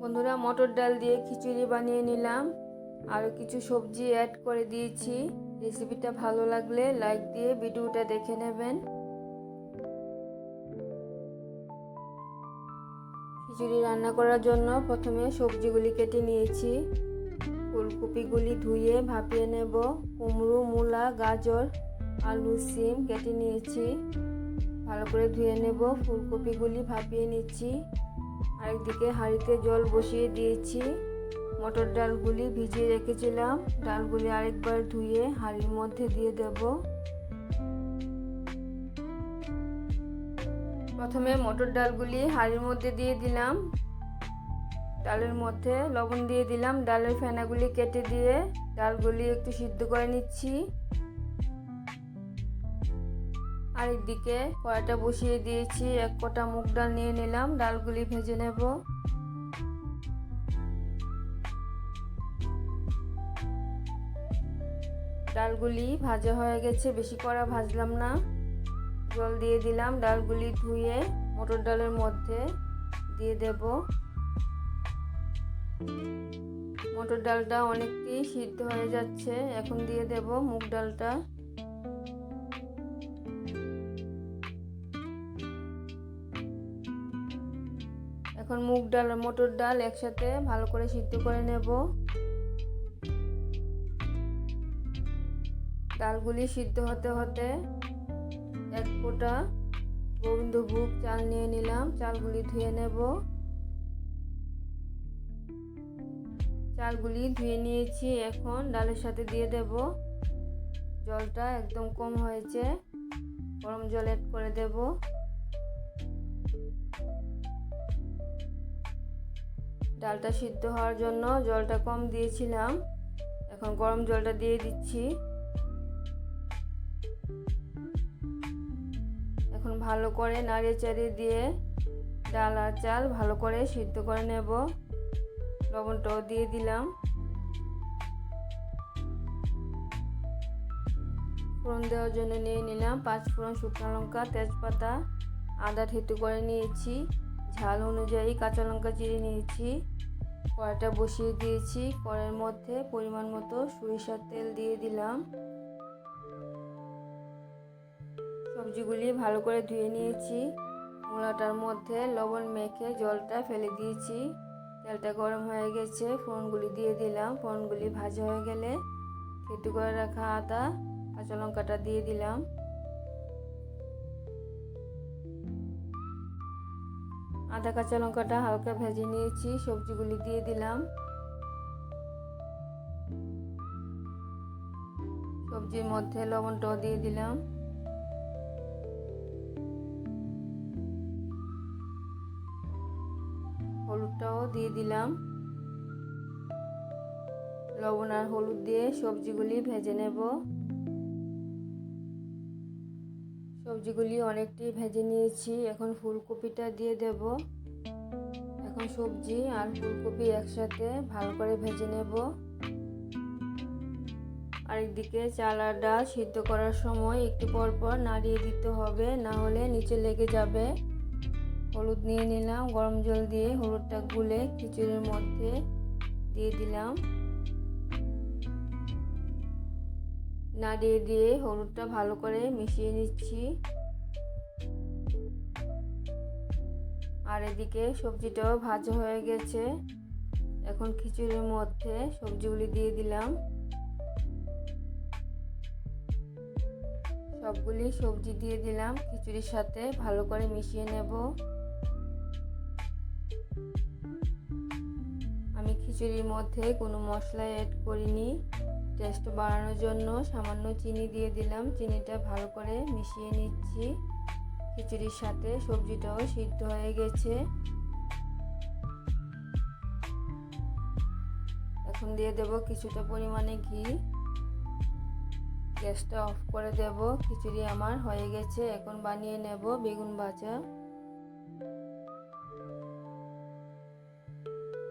বন্ধুরা, মটর ডাল দিয়ে খিচুড়ি বানিয়ে নিলাম। আরও কিছু সবজি অ্যাড করে দিয়েছি। রেসিপিটা ভালো লাগলে লাইক দিয়ে ভিডিওটা দেখে নেবেন। খিচুড়ি রান্না করার জন্য প্রথমে সবজিগুলি কেটে নিয়েছি। ফুলকপিগুলি ধুয়ে ভাপিয়ে নেব। কুমড়ো, মূলা, গাজর, আলু, সিম কেটে নিয়েছি, ভালো করে ধুয়ে নেব। ফুলকপিগুলি ভাপিয়ে নিচ্ছি। আরেকদিকে হাঁড়িতে জল বসিয়ে দিয়েছি। মটর ডালগুলি ভিজিয়ে রেখেছিলাম, ডালগুলি আরেকবার ধুয়ে হাঁড়ির মধ্যে দিয়ে দেব। প্রথমে মটর ডালগুলি হাঁড়ির মধ্যে দিয়ে দিলাম। ডালের মধ্যে লবণ দিয়ে দিলাম। ডালের ফেনাগুলি কেটে দিয়ে ডালগুলি একটু সিদ্ধ করে নিচ্ছি। আরেকদিকে কড়াইটা বসিয়ে দিয়েছি। এক কোটা মুগ ডাল নিয়ে নিলাম, ডালগুলি ভেজে নেব। ডালগুলি ভাজা হয়ে গেছে, বেশি কড়া ভাজলাম না। জল দিয়ে দিলাম। ডালগুলি ধুয়ে মটর ডালের মধ্যে দিয়ে দেব। মটর ডালটা অনেকটি সিদ্ধ হয়ে যাচ্ছে, এখন দিয়ে দেব মুগ ডালটা। এখন মুগ ডাল আর মটর ডাল একসাথে ভালো করে সিদ্ধ করে নেব। ডালগুলি সিদ্ধ হতে হতে এক কোটা গোবিন্দভোগ চাল নিয়ে নিলাম, চালগুলি ধুয়ে নেব। চালগুলি ধুয়ে নিয়েছি, এখন ডালের সাথে দিয়ে দেব। জলটা একদম কম হয়েছে, গরম জল অ্যাড করে দেব। ডালটা সিদ্ধ হওয়ার জন্য জলটা কম দিয়েছিলাম, এখন গরম জলটা দিয়ে দিচ্ছি। এখন ভালো করে নাড়িয়ে চাড়িয়ে দিয়ে ডাল আর চাল ভালো করে সিদ্ধ করে নেব। লবণটাও দিয়ে দিলাম। ফোড়ন দেওয়ার জন্য নিয়ে নিলাম 5 ফোড়ন, শুকনো লঙ্কা, তেজপাতা, আদা থেঁতো করে নিয়েছি। ঝাল অনুযায়ী কাঁচা লঙ্কা চিড়ে নিয়েছি। কড়াইটা বসিয়ে দিয়েছি। কড়াইয়ের মধ্যে পরিমাণ মতো সরিষার তেল দিয়ে দিলাম। সবজিগুলি ভালো করে ধুয়ে নিয়েছি। মূলাটার মধ্যে লবণ মেখে জলটা ফেলে দিয়েছি। তেলটা গরম হয়ে গেছে, ফোড়নগুলি দিয়ে দিলাম। ফোড়নগুলি ভাজা হয়ে গেলে থেঁতো করে রাখা আদা, কাঁচা লঙ্কাটা দিয়ে দিলাম। আদা কাঁচা লঙ্কাটা হালকা ভেজে নিয়েছি, সবজিগুলি দিয়ে দিলাম। সবজির মধ্যে লবণটাও দিয়ে দিলাম। হলুদটাও দিয়ে দিলাম। লবণ আর হলুদ দিয়ে সবজিগুলি ভেজে নেব। সবজিগুলি অনেকটি ভেজে নিয়েছি, এখন ফুলকপিটা দিয়ে দেব। এখন সবজি আর ফুলকপি একসাথে ভালো করে ভেজে নেব। আরেকদিকে চাল আর ডাল সিদ্ধ করার সময় একটু পর পর নাড়িয়ে দিতে হবে, না হলে নিচে লেগে যাবে। হলুদ নিয়ে নিলাম, গরম জল দিয়ে হলুদটা গুলে খিচুড়ির মধ্যে দিয়ে দিলাম। নাড়িয়ে দিয়ে হলুদটা ভালো করে মিশিয়ে নিচ্ছি। আর এদিকে সবজিটাও ভাজা হয়ে গেছে। এখন খিচুড়ির মধ্যে সবজিগুলি দিয়ে দিলাম। সবগুলি সবজি দিয়ে দিলাম, খিচুড়ির সাথে ভালো করে মিশিয়ে নেব। আমি খিচুড়ির মধ্যে কোনো মশলা অ্যাড করিনি। টেস্ট বাড়ানোর জন্য সামান্য চিনি দিয়ে দিলাম। চিনিটা ভালো করে মিশিয়ে নিচ্ছি। খিচুড়ির সাথে সবজিটাও সিদ্ধ হয়ে গেছে। এখন দিয়ে দেব কিছুটা পরিমাণে ঘি। গ্যাসটা অফ করে দেব। খিচুড়ি আমার হয়ে গেছে। এখন বানিয়ে নেব বেগুন ভাজা।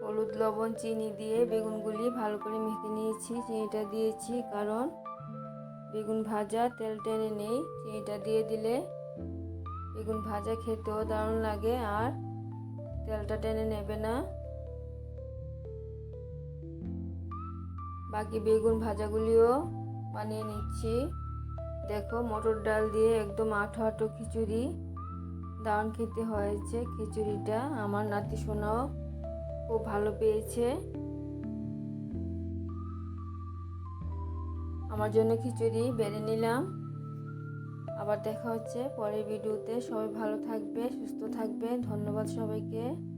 হলুদ, লবণ, চিনি দিয়ে বেগুনগুলি ভালো করে মেখে নিয়েছি। চিনিটা দিয়েছি কারণ বেগুন ভাজা তেল টেনে নেই। চিনিটা দিয়ে দিলে বেগুন ভাজা খেতেও দারুণ লাগে আর তেলটা টেনে নেবে না। বাকি বেগুন ভাজাগুলিও বানিয়ে নিচ্ছি। দেখো মটর ডাল দিয়ে একদম আঠো আঠো খিচুড়ি, দারুণ খেতে হয়েছে খিচুড়িটা। আমার নাতি সোনাও খুব ভালো পেয়েছে। আমার জন্য খিচুড়ি বেড়ে নিলাম। আবার দেখা হচ্ছে পরের ভিডিওতে। সবাই ভালো থাকবে, সুস্থ থাকবে। ধন্যবাদ সবাইকে।